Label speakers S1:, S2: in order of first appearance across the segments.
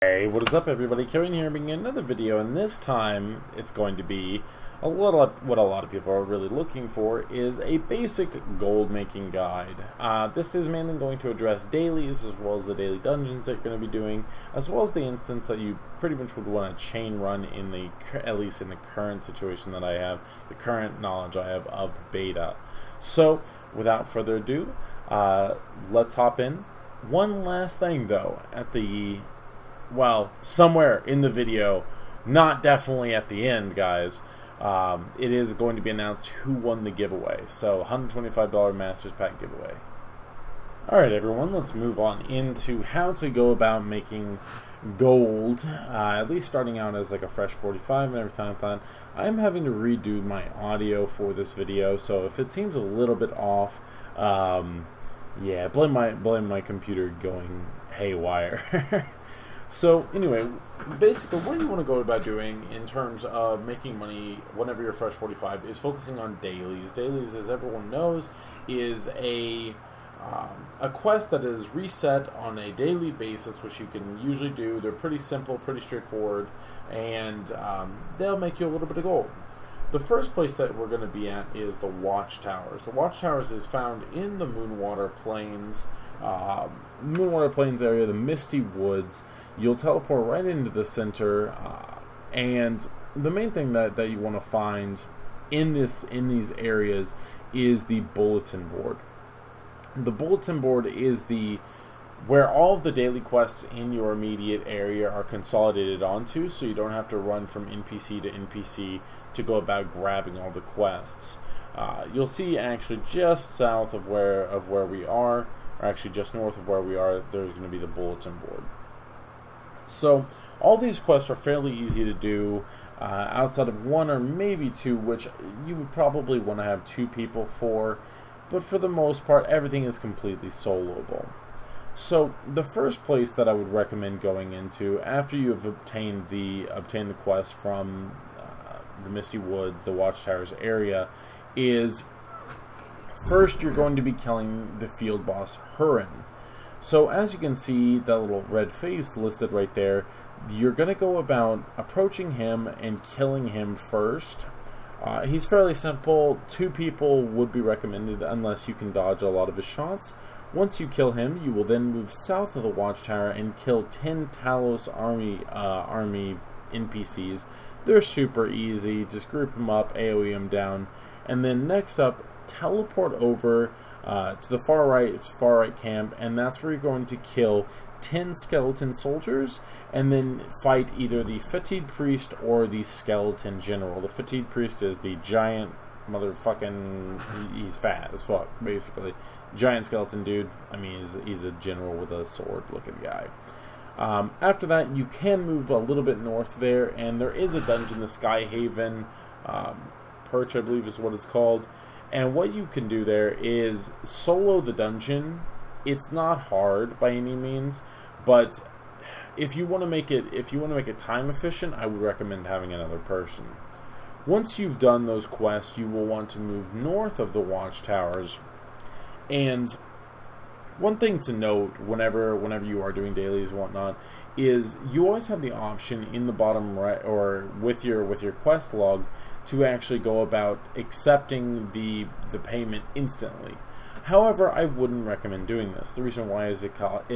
S1: Hey, what is up everybody? Kilryan here, bringing another video, and this time it's going to be what a lot of people are really looking for is a basic gold making guide. This is mainly going to address dailies as well as the daily dungeons that you're going to be doing, as well as the instance that you pretty much would want to chain run in the, at least in the current situation that I have, the current knowledge I have of beta. So without further ado, let's hop in. One last thing though, well, somewhere in the video, not definitely at the end, guys, it is going to be announced who won the giveaway. So, $125 Masters Pack giveaway. Alright everyone, let's move on into how to go about making gold, at least starting out as like a fresh 45 and everything like that. I'm having to redo my audio for this video, so if it seems a little bit off, yeah, blame my computer going haywire. So anyway, basically what you want to go about doing in terms of making money whenever you're fresh 45 is focusing on dailies. Dailies, as everyone knows, is a quest that is reset on a daily basis, which you can usually do. They're pretty simple, pretty straightforward, and they'll make you a little bit of gold. The first place that we're going to be at is the Watchtowers. The Watchtowers is found in the Moonwater Plains area, the Misty Woods. You'll teleport right into the center, and the main thing that you want to find in these areas is the Bulletin Board. The Bulletin Board is where all of the daily quests in your immediate area are consolidated onto, so you don't have to run from NPC to NPC to go about grabbing all the quests. You'll see actually just south of where we are, or actually just north of where we are, there's going to be the Bulletin Board. So all these quests are fairly easy to do, outside of one or maybe two, which you would probably want to have two people for, but for the most part everything is completely soloable. So the first place that I would recommend going into after you have obtained the quest from the Misty Wood, the Watchtowers area, is first you're going to be killing the field boss Kilryan. So as you can see, that little red face listed right there, you're going to go about approaching him and killing him first. He's fairly simple. Two people would be recommended unless you can dodge a lot of his shots. Once you kill him, you will then move south of the Watchtower and kill 10 Talos army NPCs. They're super easy. Just group them up, AoE them down, and then next up, teleport over to the far right camp, and that's where you're going to kill 10 skeleton soldiers and then fight either the Fatigued Priest or the Skeleton General. The Fatigued Priest is the giant motherfucking, he's fat as fuck, basically. Giant skeleton dude. I mean, he's a general with a sword looking guy. After that, you can move a little bit north there, and there is a dungeon, the Skyhaven Perch, I believe is what it's called. And what you can do there is solo the dungeon. It's not hard by any means, but if you want to make it time efficient, I would recommend having another person. Once you've done those quests, you will want to move north of the Watchtowers. And one thing to note whenever you are doing dailies and whatnot is you always have the option in the bottom right, or with your quest log, to actually go about accepting the payment instantly. However, I wouldn't recommend doing this. The reason why is it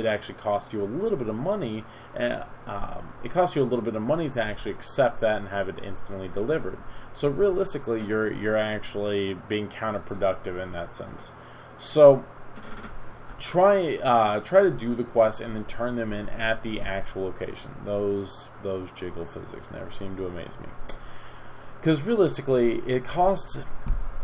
S1: actually costs you a little bit of money. It costs you a little bit of money to actually accept that and have it instantly delivered. So realistically, you're actually being counterproductive in that sense. So try to do the quest and then turn them in at the actual location. Those jiggle physics never seem to amaze me. Because realistically, it costs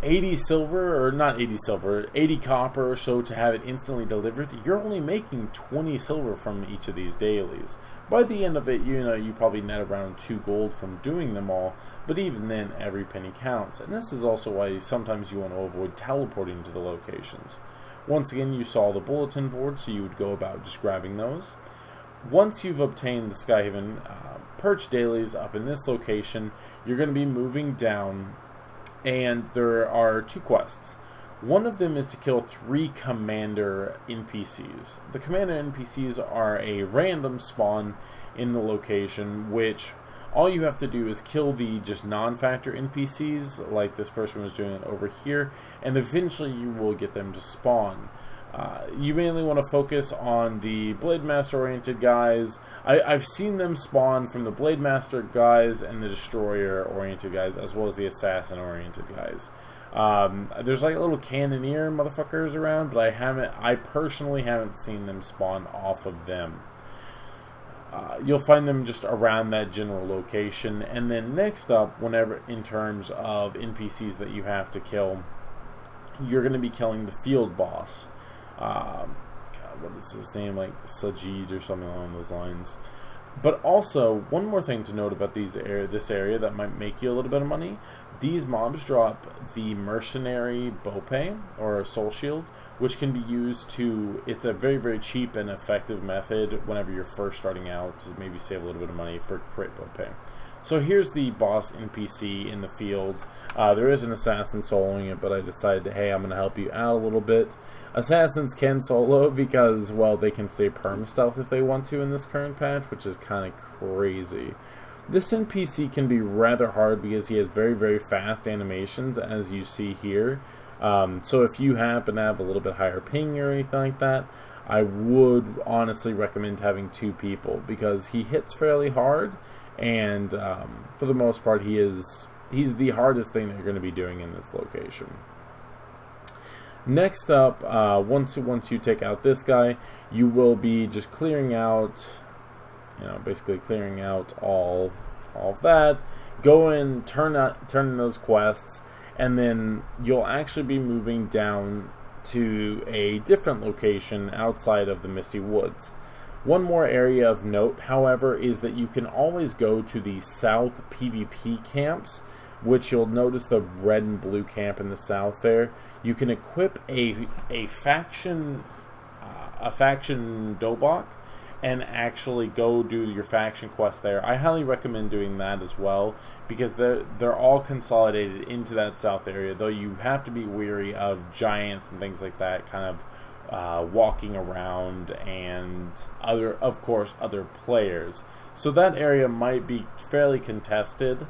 S1: 80 silver, or not 80 silver, 80 copper or so to have it instantly delivered. You're only making 20 silver from each of these dailies. By the end of it, you probably net around 2 gold from doing them all, but even then, every penny counts. And this is also why sometimes you want to avoid teleporting to the locations. Once again, you saw the Bulletin Board, so you would go about just grabbing those. Once you've obtained the Skyhaven Perch dailies up in this location, you're going to be moving down, and there are 2 quests. One of them is to kill 3 commander NPCs. The commander NPCs are a random spawn, in the location, which all you have to do is kill the just non-factor NPCs, like this person was doing over here, and eventually you will get them to spawn. You mainly want to focus on the Blade Master oriented guys. I've seen them spawn from the Blade Master guys and the Destroyer oriented guys, as well as the Assassin oriented guys. There's like little Cannoneer motherfuckers around, but I personally haven't seen them spawn off of them. You'll find them just around that general location. And then next up, whenever in terms of NPCs that you have to kill, you're going to be killing the field boss. God, what is his name? Like Sajid or something along those lines. But also, one more thing to note about this area that might make you a little bit of money. These mobs drop the Mercenary Bopay, or Soul Shield, which can be used to, it's a very, very cheap and effective method whenever you're first starting out to maybe save a little bit of money for crit Bopay. So here's the boss NPC in the field. There is an assassin soloing it, but I decided, hey, I'm going to help you out a little bit. Assassins can solo because, well, they can stay perma-stealth if they want to in this current patch, which is kind of crazy. This NPC can be rather hard because he has very, very fast animations, as you see here. So if you happen to have a little bit higher ping or anything like that, I would honestly recommend having 2 people because he hits fairly hard, and for the most part, he's the hardest thing that you're going to be doing in this location. Next up, once you take out this guy, you will be just clearing out, basically clearing out all of that. Go in, turn in those quests, and then you'll actually be moving down to a different location outside of the Misty Woods. One more area of note, however, is that you can always go to the south PvP camps, which you'll notice the red and blue camp in the south there. You can equip a faction Dobok and actually go do your faction quest there. I highly recommend doing that as well because they're all consolidated into that south area, though you have to be wary of giants and things like that kind of walking around, and of course other players. So that area might be fairly contested.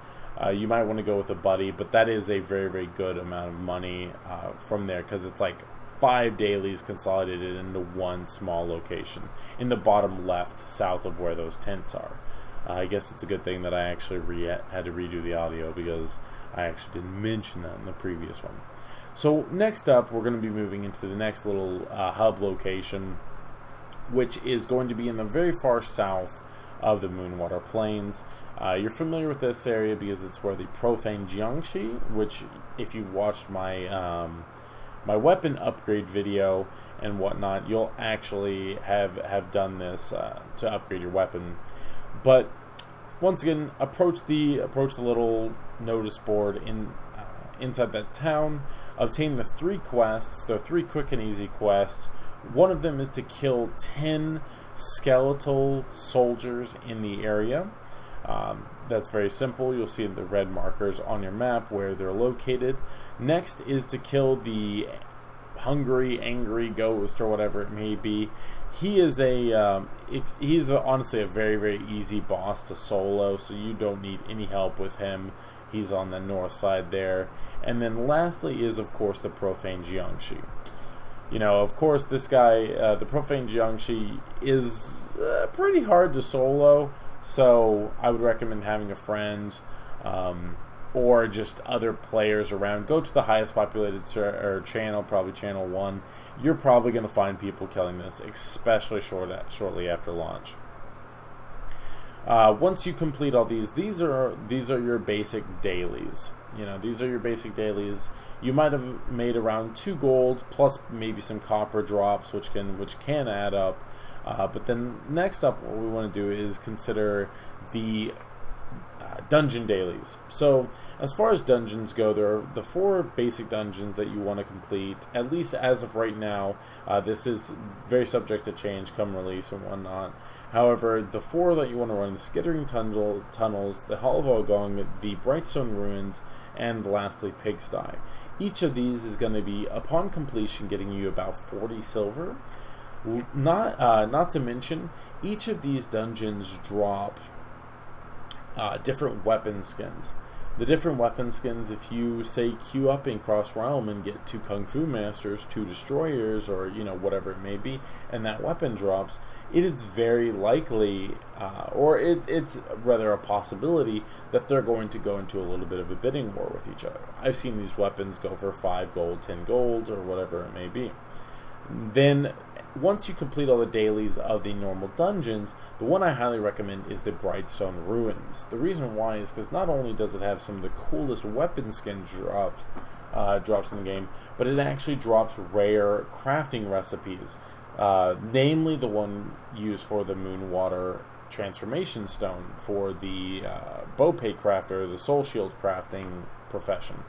S1: You might want to go with a buddy, but that is a very, very good amount of money from there because it's like 5 dailies consolidated into one small location in the bottom left south of where those tents are. I guess it's a good thing that I actually had to redo the audio because I actually didn't mention that in the previous one. So next up, we're going to be moving into the next little hub location, which is going to be in the very far south of the Moonwater Plains. You're familiar with this area because it's where the Profane Jiangshi, which if you watched my my weapon upgrade video and whatnot, you'll actually have done this to upgrade your weapon. But once again, approach the little notice board inside that town. Obtain the 3 quests. They're 3 quick and easy quests. One of them is to kill 10 skeletal soldiers in the area. That's very simple. You'll see the red markers on your map where they're located. Next is to kill the hungry, angry ghost or whatever it may be. He is he's honestly a very, very easy boss to solo, so you don't need any help with him. He's on the north side there. And then lastly is, of course, the Profane Jiangshi. Of course, this guy, the Profane Jiangshi, is pretty hard to solo, so I would recommend having a friend or just other players around. Go to the highest populated channel, probably channel 1. You're probably going to find people killing this, especially shortly after launch. Once you complete all these are your basic dailies. These are your basic dailies. You might have made around 2 gold plus maybe some copper drops, which can add up. But then next up, what we want to do is consider the dungeon dailies. So as far as dungeons go, there are the 4 basic dungeons that you want to complete, at least as of right now. This is very subject to change come release and whatnot. However, the 4 that you want to run: the Skittering Tunnels, the Hall of Ogong, the Brightstone Ruins, and lastly Pigsty. Each of these is going to be, upon completion, getting you about 40 silver. Not to mention, each of these dungeons drop different weapon skins. The different weapon skins, if you say queue up in Cross Realm and get 2 Kung Fu Masters, 2 Destroyers, or whatever it may be, and that weapon drops, it is very likely, or it's rather a possibility, that they're going to go into a little bit of a bidding war with each other. I've seen these weapons go for 5 gold, 10 gold, or whatever it may be. Then, once you complete all the dailies of the normal dungeons, the one I highly recommend is the Brightstone Ruins. The reason why is because not only does it have some of the coolest weapon skin drops in the game, but it actually drops rare crafting recipes, namely the one used for the Moonwater Transformation Stone for the Bowpay Crafter, the Soul Shield crafting profession.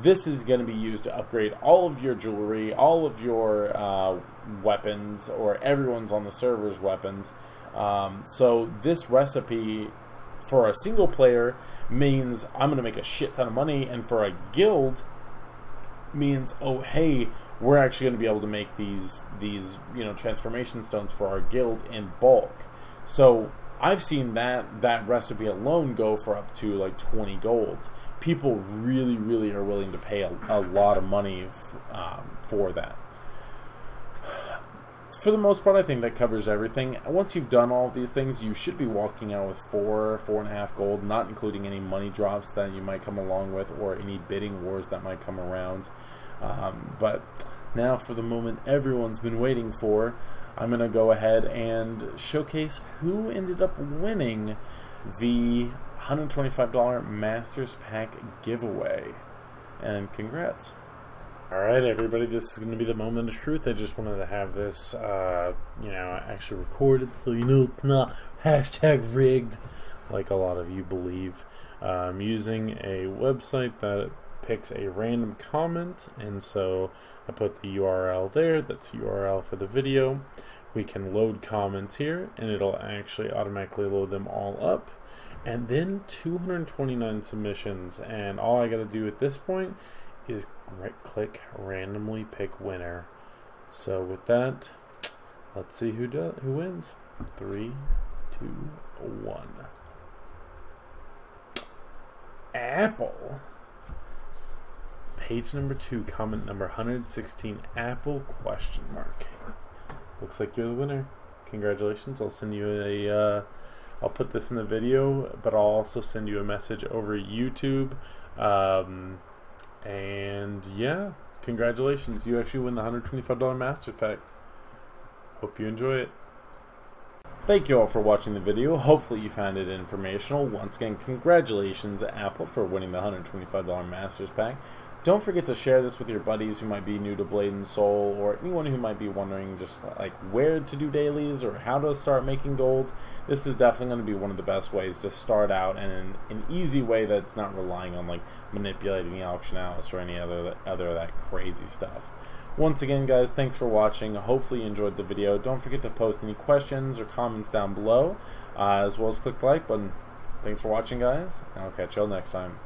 S1: This is going to be used to upgrade all of your jewelry, all of your weapons, or everyone's on the server's weapons. So this recipe for a single player means I'm going to make a shit ton of money, and for a guild means, oh hey, we're actually going to be able to make these transformation stones for our guild in bulk. So I've seen that recipe alone go for up to like 20 gold. People really are willing to pay a lot of money for that. For the most part, I think that covers everything. Once you've done all of these things, you should be walking out with 4.5 gold, not including any money drops that you might come along with, or any bidding wars that might come around. But now, for the moment everyone's been waiting for, I'm going to go ahead and showcase who ended up winning the $125 Masters Pack giveaway. And congrats. Alright everybody, this is going to be the moment of truth. I just wanted to have this, actually recorded so it's not hashtag rigged like a lot of you believe. I'm using a website that picks a random comment, and so I put the URL there. That's the URL for the video. We can load comments here, and it'll actually automatically load them all up. And then 229 submissions, and all I gotta do at this point is right click, randomly pick winner. So with that, let's see who wins. 3, 2, 1. Apple. Page number 2, comment number 116, Apple ? Looks like you're the winner. Congratulations. I'll send you a I'll put this in the video, but I'll also send you a message over YouTube. And yeah, congratulations. You actually win the $125 Master Pack. Hope you enjoy it. Thank you all for watching the video. Hopefully you found it informational. Once again, congratulations Apple for winning the $125 Masters Pack. Don't forget to share this with your buddies who might be new to Blade and Soul, or anyone who might be wondering just like where to do dailies or how to start making gold. This is definitely going to be one of the best ways to start out, and in an easy way that's not relying on like manipulating the auction house or any other of that crazy stuff. Once again guys, thanks for watching. Hopefully you enjoyed the video. Don't forget to post any questions or comments down below, as well as click the like button. Thanks for watching guys, and I'll catch y'all next time.